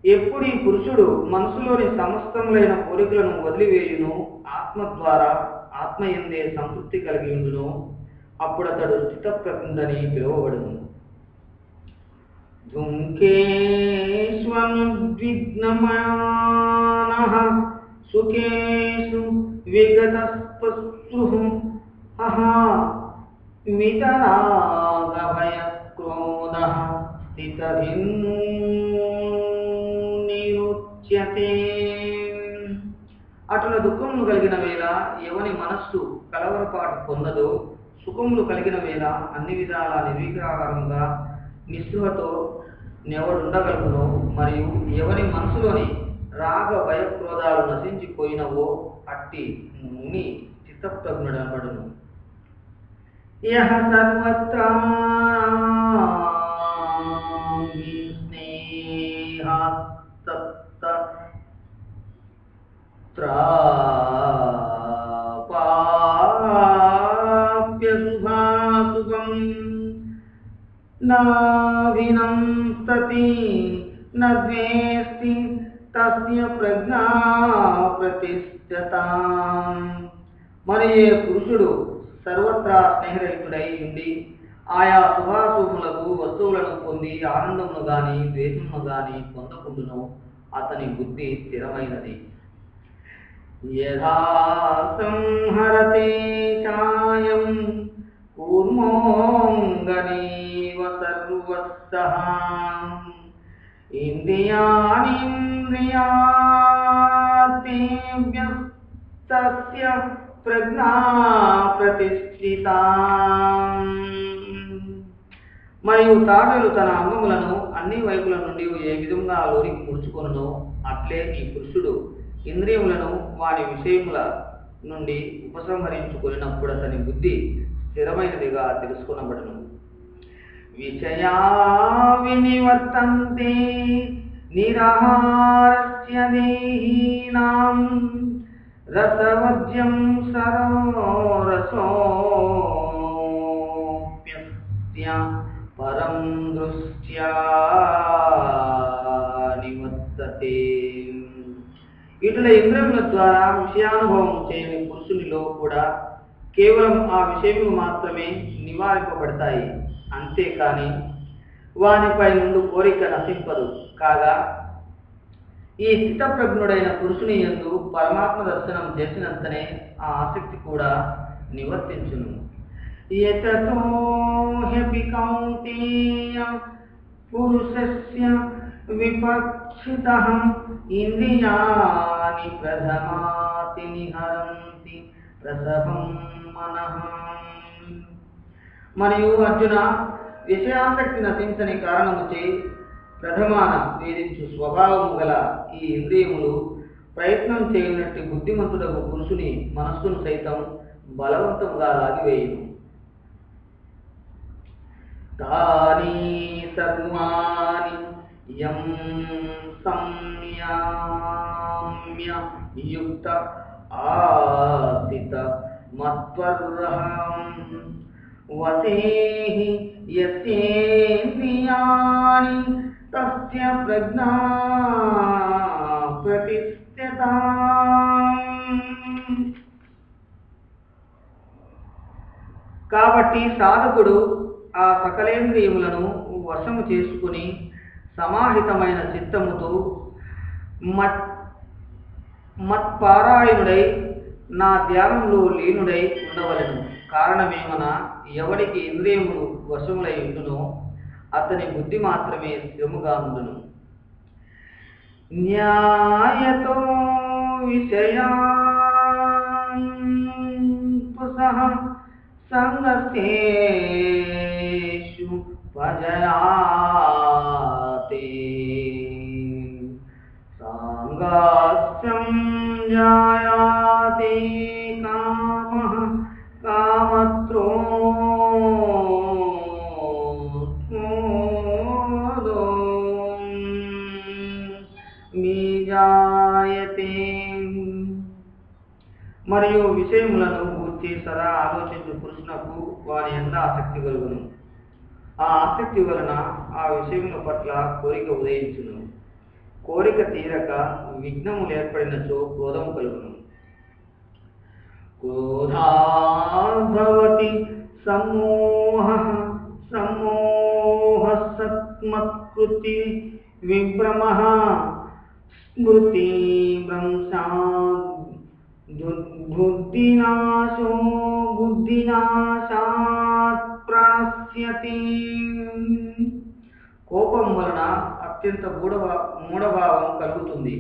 ఎప్పుడు ఈ పురుషుడు మనసులోని సమస్తములైన కోరికలను వదిలివేయును, ఆత్మ ద్వారా ఆత్మయందే సంతృప్తి కలిగి ఉండును, అప్పుడు అతడు స్థితప్రజ్ఞుడని పిలువబడును. ధుంకేష్వనుద్విగ్నమానః సుఖేషు విగతస్పృహః వితరాగభయక్రోధః స్థితభిన్నిరుచ్యతే. అటుల దుఃఖములు కలిగిన వేళ ఎవని మనస్సు కలవరపాటు పొందదో, సుఖములు కలిగిన వేళ అన్ని విధాలా నిర్వికారంగా నిస్పృహతో నెవడుండగలుగునో, మరియు ఎవని మనసులోని రాగ భయక్రోధాలు నశించిపోయినవో అట్టి ముని చిత్తప్రజ్ఞుడనబడును. యః సర్వత్రా స్నేహాస్తప్త త్రాపాప్యశుభాశుభం నాభినంస్తతి నద్వేష్టి తస్య ప్రజ్ఞా ప్రతిష్ఠతాం. మరి ఏ పురుషుడు సర్వత్రా స్నేహరహితుడై ఉండి ఆయా శుభాశుభములకు వస్తువులను పొంది ఆనందమును గాని ద్వేషమును గాని పొందకుండును, అతని బుద్ధి స్థిరమైనది. యథా సంహరతే ఛాయం కూర్మోంగనీవ సర్వస్సః ఇంద్రియాణీంద్రియార్థేభ్యస్తస్య ప్రజ్ఞా ప్రతిష్ఠిత. మరియు తాబేలు తన అంగములను అన్ని వైపుల నుండి ఏ విధంగా లోనికి ముడుచుకొనునో అట్లే ఈ పురుషుడు ఇంద్రియములను వాని విషయముల నుండి ఉపసంహరించుకొనినప్పుడు అతని బుద్ధి స్థిరమైనదిగా తెలుసుకొనబడును. విషయా వినివర్తంతే నిరాహారస్య దేహీనాం రసవర్జ్యం సరోరసోప్యస్య పరం దృష్ట్యా నివర్తతే. ఇటుల ఇంద్రియముల ద్వారా విషయానుభవం చేయని పురుషునిలో కూడా కేవలం ఆ విషయములు మాత్రమే నివారింపబడతాయి, అంతేకాని వానిపై నుండి కోరిక నశింపదు. కాగా ఈ స్థితప్రజ్ఞుడైన పురుషుని యందు పరమాత్మ దర్శనం చేసినంతనే ఆ ఆసక్తి కూడా నివర్తించును. యతతో హ్యపి కౌంతేయ పురుషస్య విపక్షితః ఇంద్రియాణి ప్రథమాతి నిహరంతి ప్రసవం మనః. మరియు అర్జున, విషయాసక్తి నశించని కారణముచే ప్రథమాన వేధించు స్వభావము గల ఈ ఇంద్రియములు ప్రయత్నం చేయనట్టి బుద్ధిమంతుడకు పురుషుని మనస్సును సైతం బలవంతంగా లాగివేయును. తాని సర్వాణి యం సంయామ్య యుక్త ఆసిత మత్వర్హం వసేహి యస్యేంద్రియాణి తస్య ప్రజ్ఞా ప్రతిష్ఠిత. కాబట్టి సాధకుడు ఆ సకలేంద్రియములను వశము చేసుకుని సమాహితమైన చిత్తముతో మత్పారాయణుడై నా ధ్యానంలో లీనుడై ఉండవలెను. కారణమేమన ఎవరికి ఇంద్రియములు వశములై ఉండునో అతని బుద్ధి మాత్రమే స్థిరముగా ఉండును. న్యాయతో విషయాంపుసః సంగస్తేషు భజయాతే సాంగస్యం జాయాతే కామః కామత్రోధో మీజాయతే. మరియు విషయములను గూర్చి సదా ఆలోచించు పురుషునకు వాని యందు ఆసక్తి కలుగును. ఆ ఆసక్తి వలన ఆ విషయముల పట్ల కోరిక ఉదయించును. కోరిక తీరక విఘ్నములు ఏర్పడినచో క్రోధము కలుగును. క్రోధాద్భవతి సమ్మోహః సమ్మోహసత్మత్కృతి విభ్రమః స్మృతి భ్రంశాద్ బుద్ధినాశో బుద్ధినాశాత్ ప్రణశ్యతి. కోపం వలన అత్యంత మూఢభావం కలుగుతుంది.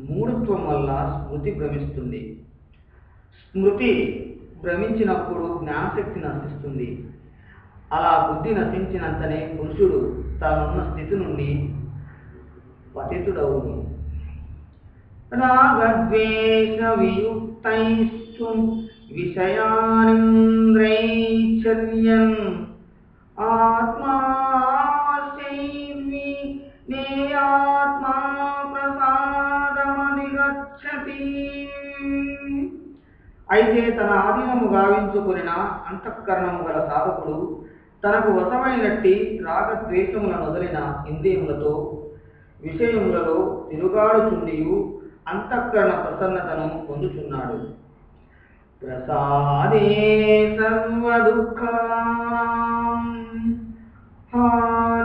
మూఢత్వం వల్ల స్మృతి భ్రమిస్తుంది. స్మృతి భ్రమించినప్పుడు జ్ఞానశక్తి నశిస్తుంది. అలా బుద్ధి నశించినంతనే పురుషుడు తానున్న స్థితి నుండి పతితుడవును. రాగద్వేష వియుక్తైస్తు విషయానింద్రైశ్చర్యన్ ఆత్మాశైర్వి నేయాత్మా ప్రసాదమధిగచ్చతి. అయితే తన ఆధీనము గావించుకొనిన అంతఃకరణము గల సాధకుడు తనకు వశమైనట్టి రాగద్వేషములను వదిలిన ఇంద్రియములతో విషయములలో తిరుగాడుచుండియు అంతఃకరణ ప్రసన్నతను పొందుచున్నాడు. ప్రసాదే సర్వదుఃఖాం హానిరస్యోపజాయతే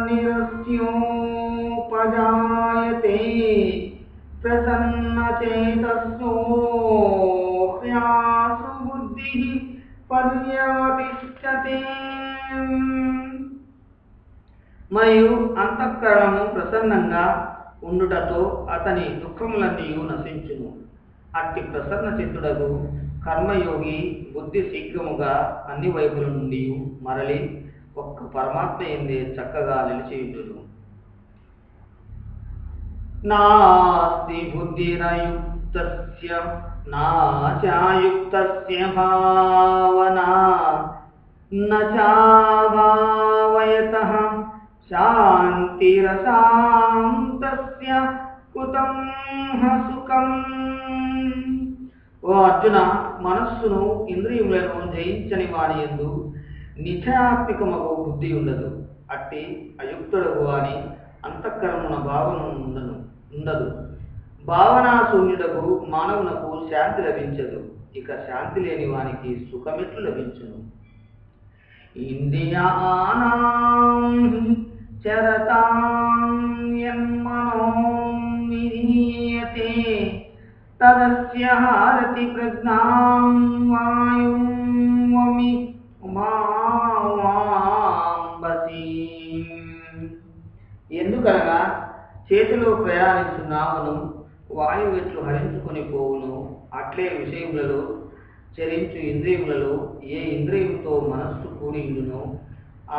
ప్రసన్నచేతసో హ్యాసు బుద్ధిః పర్యవతిష్ఠతే. మరియు అంతఃకరణము ప్రసన్నంగా ఉండుటతో అతని దుఃఖములన్నీ నశించును. అట్టి ప్రసన్న చిత్తుడకు కర్మయోగి బుద్ధి శీఘ్రముగా అన్ని వైపుల నుండి మరలి ఒక్క పరమాత్మ ఎందే చక్కగా నిలిచియుండును. నాస్తి బుద్ధిరయుక్తస్య నాచాయుక్తస్య భావనా నచాభావయతః శాంతిరశాంతస్య కుతం సుఖం. ఓ అర్జున, మనస్సును ఇంద్రియములను జయించని వాని యందు నిశ్చయాత్మికమగు బుద్ధి ఉండదు. అట్టి అయుక్తుడగు వాని అంతఃకరణమున భావన ఉండదు. భావనాశూన్యుడకు మానవునకు శాంతి లభించదు. ఇక శాంతి లేని వానికి సుఖమెట్లు లభించును? ఇంద్రియాణాం చరతాం యన్మనో విధీయతే తదస్య హారతి ప్రజ్ఞాం వాయుం వమి ఉమాంబసి. ఎందుకనగా చేతిలో ప్రయాణించు నావను వాయువు ఎట్లు హరించుకొని పోవును, అట్లే విషయములలో చరించు ఇంద్రియములలో ఏ ఇంద్రియముతో మనస్సు కూడియుండునో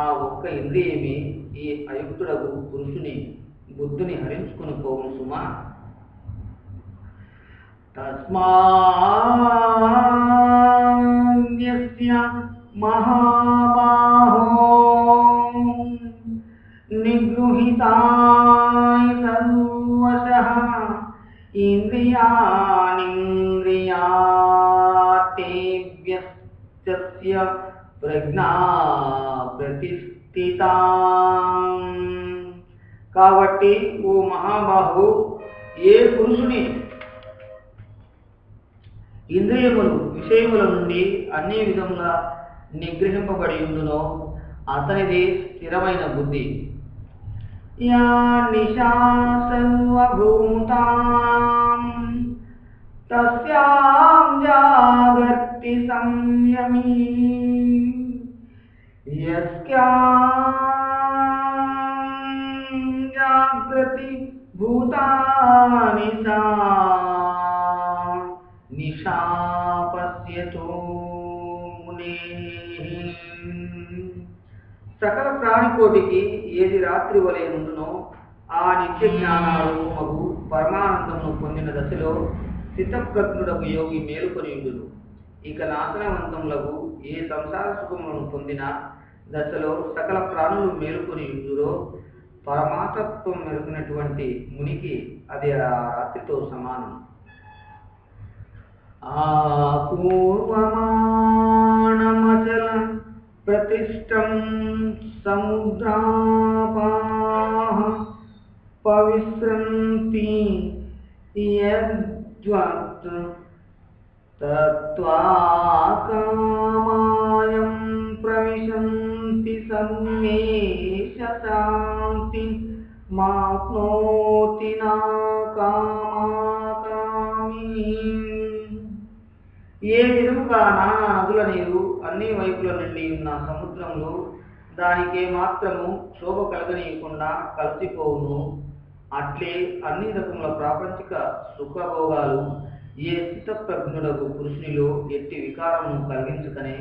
ఆ ఒక్క ఇంద్రియమే ఈ అయుక్తుడకు పురుషుని బుద్ధిని హరించుకొని పోవును సుమా. తస్మాద్యస్య మహాబాహో నిగృహీతాయ సర్వశః ఇంద్రియాణీంద్రియార్థేభ్యస్తస్య ప్రజ్ఞా ప్రతిష్ఠితా. కాబట్టి ఓ మహాబాహు, ఏ పురుషుని ఇంద్రియములు విషయముల నుండి అన్ని విధముల నిగ్రహింపబడి ఉండునో అతనిది స్థిరమైన బుద్ధి. యా నిశా సర్వభూతాం తస్యాం జాగర్తి సంయమీ యస్యాం జాగ్రతి భూతాని సా నిశా పశ్యతో మునేః. సకల ప్రాణికోటికి ఏది రాత్రి వలె నుండునో ఆ నిత్య జ్ఞానారూపమగు పరమానందమును పొందిన దశలో స్థితప్రజ్ఞుడకు యోగి మేలుకొని ఉండును. ఇక నాశనవంతములకు ఏ సంసార సుఖములను పొందిన దశలో సకల ప్రాణులు మేలుకొని ఉండురో పరమాతత్వం మెరుగినటువంటి మునికి అది ఆ రాత్రితో సమానం. ఆపూర్వమాణమచల ప్రతిష్టం సముద్రాపాః పవిశ్రంతి యద్వత్ తత్వాకామాయం ప్రవిశంతి సన్నేష శాంతి మాప్నోతి నా కామాకామి. ఏ విధముగా నానా నదుల నీరు అన్ని వైపుల నుండి ఉన్న సముద్రంలో దానికే మాత్రము శోభ కలగనీయకుండా కలిసిపోవును, అట్లే అన్ని రకముల ప్రాపంచిక సుఖభోగాలు ఏ స్థితప్రజ్ఞుడకు పురుషునిలో ఎట్టి వికారమును కలిగించకనే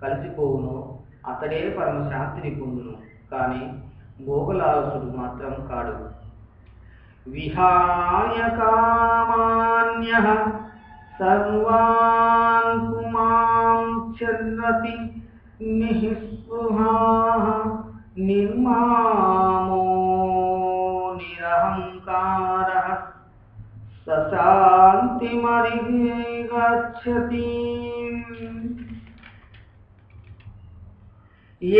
కలిసిపోవును, అతడే పరమశాంతిని పొందును. కానీ భోగలాలసుడు మాత్రం కాడు. విహాయ కామాన్యః సర్వాన్ పుమాం చరతి నిఃస్పృహః నిర్మామో నిరహంకారః సశాంతిమధిగచ్చతి.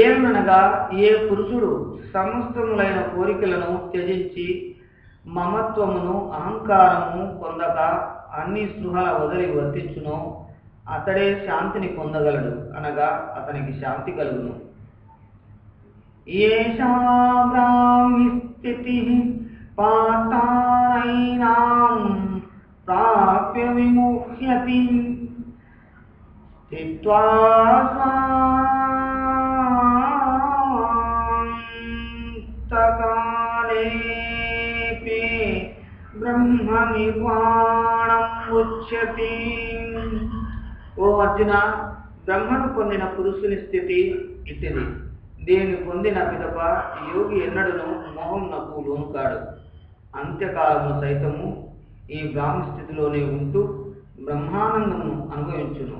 ఏమనగా ఏ పురుషుడు సమస్తములైన కోరికలను త్యజించి మమత్వమును అహంకారము పొందక అన్ని స్పృహల వదిలి వర్తించును అతడే శాంతిని పొందగలడు, అనగా అతనికి శాంతి కలుగును. ఏషా బ్రాహ్మి స్థితిః పాతానైనాం ప్రాప్య విముహ్యతి స్థిత్వా స్వాంతః నిర్వాణం ఉచ్యతి. ఓ అర్జున, బ్రహ్మను పొందిన పురుషుని స్థితి ఇట్టిది. దీన్ని పొందిన పిదప యోగి ఎన్నడను మోహంనకు లోను కాడు. అంత్యకాలము సైతము ఈ బ్రాహ్మ స్థితిలోనే ఉంటూ బ్రహ్మానందమును అనుభవించును.